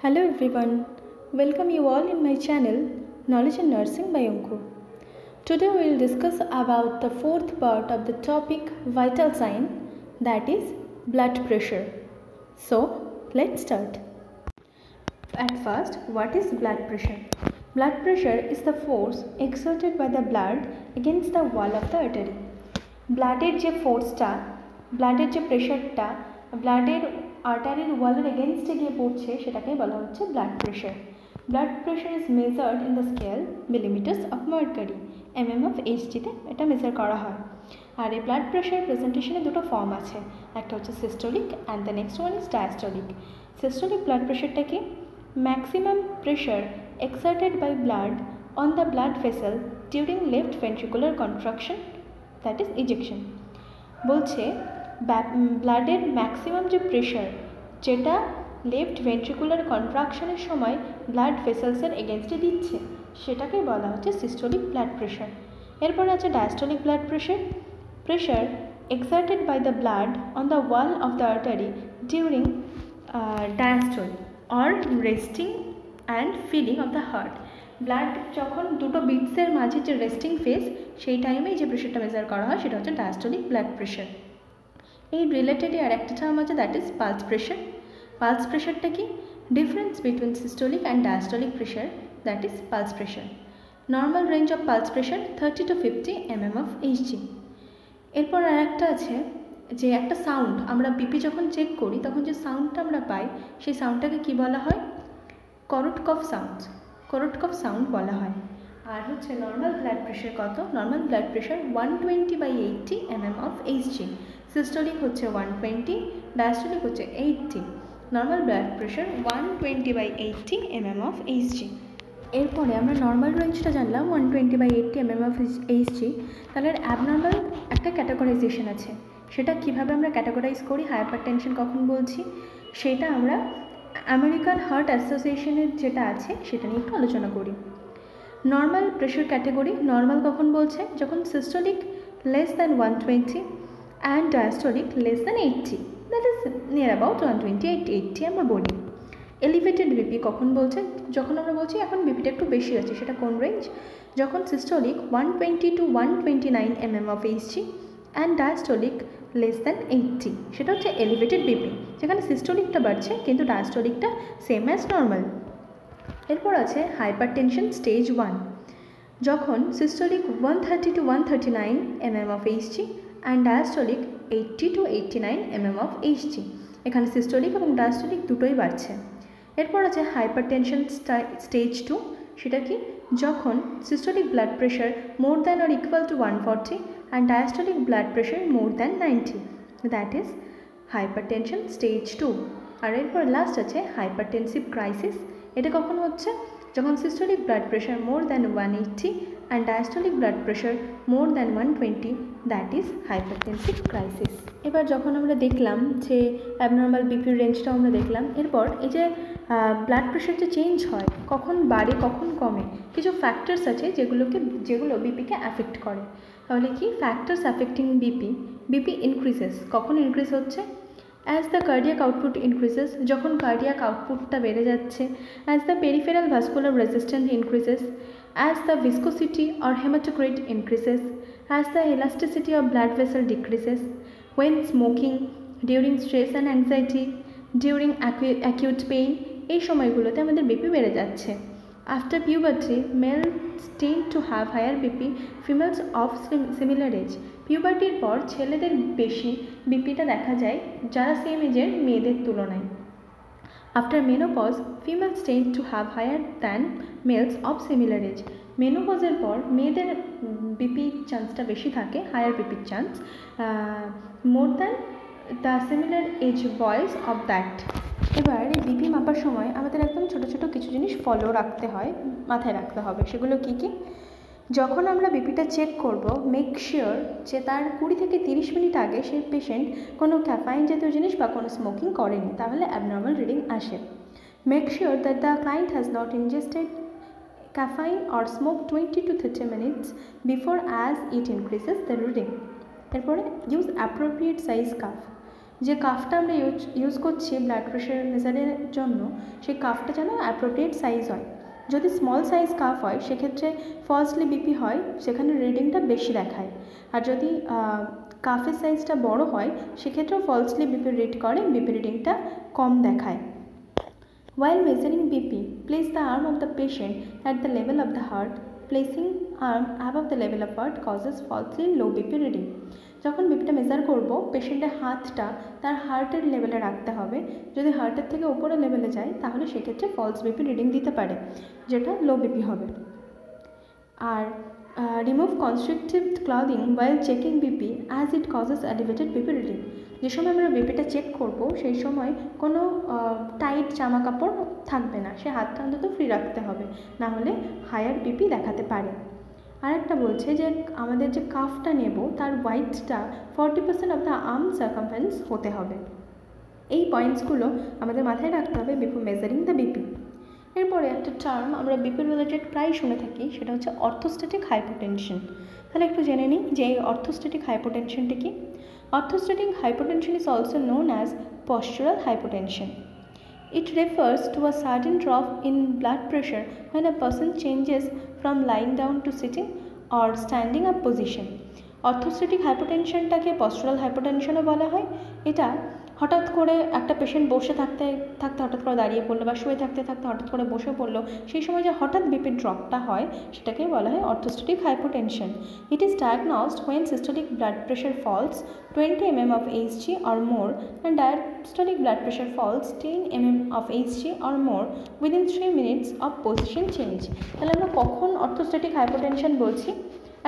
Hello everyone, welcome you all in my channel Knowledge and Nursing by Ankur. Today we will discuss about the fourth part of the topic vital sign, that is blood pressure. So let's start. At first, what is blood pressure? Blood pressure is the force exerted by the blood against the wall of the artery. ব্লাডের যে ফোর্সটা, ব্লাডের যে প্রেশারটা ব্লাডের আর্টারির ওয়ালের এগেনস্টে গিয়ে পড়ছে সেটাকে বলা হচ্ছে blood pressure. Blood pressure is measured in the scale millimetres of mercury, of এইচজিতে এটা মেজার করা হয়। আর এই ব্লাড প্রেশার প্রেজেন্টেশনে দুটো ফর্ম আছে, একটা হচ্ছে systolic and the next one is diastolic. Systolic blood প্রেশারটা কি? Maximum pressure exerted by blood on the blood vessel during left ventricular contraction, that is ejection. বলছে ব্লাডের ম্যাক্সিমাম যে প্রেশার যেটা লেফট ভেন্ট্রিকুলার কন্ট্রাকশনের সময় ব্লাড ভেসেলসের এগেনস্টে দিচ্ছে সেটাকে বলা হচ্ছে সিস্টোলিক ব্লাড প্রেশার। এরপরে আছে diastolic blood pressure. Pressure exerted by the blood on the wall of the artery during diastole or resting and filling of the heart. Blood যখন দুটো বিটসের মাঝে যে রেস্টিং ফেজ সেই টাইমেই যে প্রেশারটা মেজার করা হয় সেটা হচ্ছে ডায়াস্টোলিক ব্লাড প্রেশার। এই রিলেটেডই আর একটা টার্ম আছে, that is pulse pressure. Pulse প্রেশারটা কি? Difference between systolic and diastolic pressure, that is pulse pressure. Normal range of pulse pressure 30 to 50 mm of Hg। এরপর আর একটা আছে যে একটা সাউন্ড, আমরা বিপি যখন চেক করি তখন যে সাউন্ডটা আমরা পাই সেই সাউন্ডটাকে কী বলা হয়? করোটকফ সাউন্ড বলা হয়। আর হচ্ছে নর্মাল ব্লাড প্রেশার কত? Normal blood pressure 120/80 mm of Hg। Systolic হচ্ছে 120, ডায়াস্টোলিক হচ্ছে 80। Normal blood pressure 120/80 mm of Hg। এরপরে আমরা নর্মাল রেঞ্জটা জানলাম 120/80 mm of Hg। তাহলে অ্যাবনর্মাল একটা ক্যাটাগরাইজেশন আছে, সেটা কিভাবে আমরা ক্যাটাগরাইজ করি, হাইপারটেনশন কখন বলছি সেটা আমরা আমেরিকান হার্ট অ্যাসোসিয়েশনের যেটা আছে সেটা নিয়ে একটু আলোচনা করি। নর্মাল প্রেশার ক্যাটাগরি নর্মাল কখন বলছে? যখন systolic less than 120 and diastolic less than 80, that is near about 120/80 আমরা বলি। এলিভেটেড বিপি কখন বলছে? যখন আমরা বলছি এখন বিপিটা একটু বেশি আছে, সেটা কোন রেঞ্জ? যখন systolic 120 to 129 mm of Hg and diastolic less than 80, সেটা হচ্ছে এলিভেটেড বিপি, যেখানে সিস্টোলিকটা বাড়ছে কিন্তু ডায়াস্টোলিকটা সেম অ্যাজ নর্মাল। এরপর আছে হাইপারটেনশন স্টেজ 1, যখন systolic 130 to 139 mm of Hg and diastolic 80 to 89 mm of Hg, এখানে সিস্টোলিক এবং ডায়াস্টোলিক দুটোই বাড়ছে। এরপর আছে হাইপারটেনশন স্টেজ 2, সেটা কি? যখন systolic blood pressure more than or equal to 140 and diastolic blood pressure more than 90, that is hypertension stage 2। আর এরপর লাস্ট আছে হাইপারটেনসিভ ক্রাইসিস। এটা কখন হচ্ছে? যখন systolic blood pressure more than 180 and diastolic blood pressure more than 120, that is hypertensive crisis. এবার যখন আমরা দেখলাম যে অ্যাবনর্মাল বিপির রেঞ্জটাও আমরা দেখলাম, এরপর এই যে ব্লাড প্রেশার যে চেঞ্জ হয়, কখন বাড়ে কখন কমে, কিছু ফ্যাক্টরস আছে যেগুলো বিপিকে অ্যাফেক্ট করে। তাহলে কি ফ্যাক্টরস অ্যাফেক্টিং বিপি ইনক্রিজেস, কখন ইনক্রিজ হচ্ছে? As the cardiac output increases, যখন কার্ডিয়াক আউটপুটটা বেড়ে যাচ্ছে। As the peripheral vascular resistance increases, as the viscosity or haematocrit increases, as the elasticity of blood vessel decreases, when smoking, during stress and anxiety, during acute pain, এই সময়গুলোতে আমাদের BP বেড়ে যাচ্ছে। After puberty males tend to have higher BP, females of similar age. পিউবার্টির পর ছেলেদের বেশি বিপিটা দেখা যায় যারা সেম এজের মেয়েদের তুলনায়। After menopause females tend to have higher than males of similar age. মেনোপজের পর মেয়েদের বিপি চান্সটা বেশি থাকে, হায়ার বিপির chance, more than the similar age boys of that. এবার এই বিপি মাপার সময় আমাদের একদম ছোটো ছোটো কিছু জিনিস ফলো রাখতে হয়, মাথায় রাখতে হবে। সেগুলো কি কি? যখন আমরা বিপিটা চেক করব, মেক শিওর যে তার 20 থেকে 30 মিনিট আগে সেই পেশেন্ট কোনো ক্যাফাইন জাতীয় জিনিস বা কোনো স্মোকিং করেনি, তাহলে অ্যাবনর্মাল রিডিং আসে। Make sure that the client has not ingested caffeine or smoke 20 to 30 minutes before as it increases the reading। এরপরে ইউজ অ্যাপ্রোপ্রিয়েট সাইজ কাফ। যে কাফটা আমরা ইউজ করছি ব্লাড প্রেশার মেজারের জন্য, সেই কাফটা যেন অ্যাপ্রোপ্রিয়েট সাইজ হয়। যদি স্মল সাইজ কাফ হয় সেক্ষেত্রে ফলসলি বিপি হয়, সেখানে রিডিংটা বেশি দেখায়। আর যদি কাফের সাইজটা বড় হয় সেক্ষেত্রেও ফলসলি বিপি রিড করে, বিপি রিডিংটা কম দেখায়। While measuring BP, place the arm of the patient at the level of the heart. Placing arm above the level of heart causes falsely low BP reading. যখন বিপিটা measure করব, পেশেন্টের হাতটা তার হার্টের লেভেলে রাখতে হবে। যদি হার্টের থেকে উপরে লেভেলে যায় তাহলে সেক্ষেত্রে ফলস বিপি রিডিং দিতে পারে, যেটা লো বিপি হবে। আর remove constrictive clothing while checking BP as it causes elevated BP reading. যে সময় আমরা বিপিটা চেক করব সেই সময় কোনো টাইট জামা কাপড় থাকবে না, সে হাতটা অন্তত ফ্রি রাখতে হবে, না হলে হায়ার বিপি দেখাতে পারে। আরেকটা বলছে যে আমাদের যে কাফটা নেব তার ওয়াইডটা 40% অফ দ্য আর্ম সার্কামফারেন্স হতে হবে। এই পয়েন্টসগুলো আমাদের মাথায় রাখতে হবে বিফোর মেজারিং দ্য বিপি। এরপরে একটা টার্ম আমরা বিপি রিলেটেড প্রায় শুনে থাকি, সেটা হচ্ছে অর্থোস্ট্যাটিক হাইপোটেনশন। তাহলে একটু জেনে নিই যে এই অর্থোস্ট্যাটিক হাইপোটেনশনটি কি। Orthostatic hypotension is also known as postural hypotension. It refers to a sudden drop in blood pressure when a person changes from lying down to sitting or standing up position. Orthostatic হাইপোটেনশনটাকে postural হাইপোটেনশনও বলা হয়। এটা হঠাৎ করে একটা patient বসে থাকতে থাকতে হঠাৎ করে দাঁড়িয়ে পড়লো, বা শুয়ে থাকতে থাকতে হঠাৎ করে বসে পড়লো, সেই সময় যে হঠাৎ বিপি ড্রপটা হয় সেটাকেই বলা হয় orthostatic hypotension. It is diagnosed when systolic blood pressure falls 20 mm of Hg or more and diastolic blood pressure falls 10 mm of Hg or more within 3 minutes of position change. তাহলে আমরা কখন orthostatic hypotension বলছি?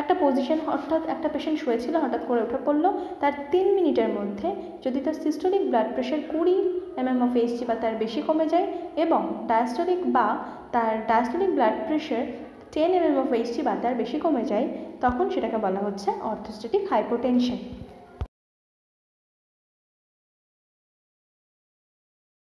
একটা position, অর্থাৎ একটা patient শুয়েছিল হঠাৎ করে উঠে পড়লো, তার 3 মিনিটের মধ্যে যদি তার systolic blood pressure 20 mm of Hg বা তার বেশি কমে যায় এবং diastolic blood pressure 10 mm of Hg বা তার বেশি কমে যায়, তখন সেটাকে বলা হচ্ছে অর্থোস্ট্যাটিক হাইপোটেনশন।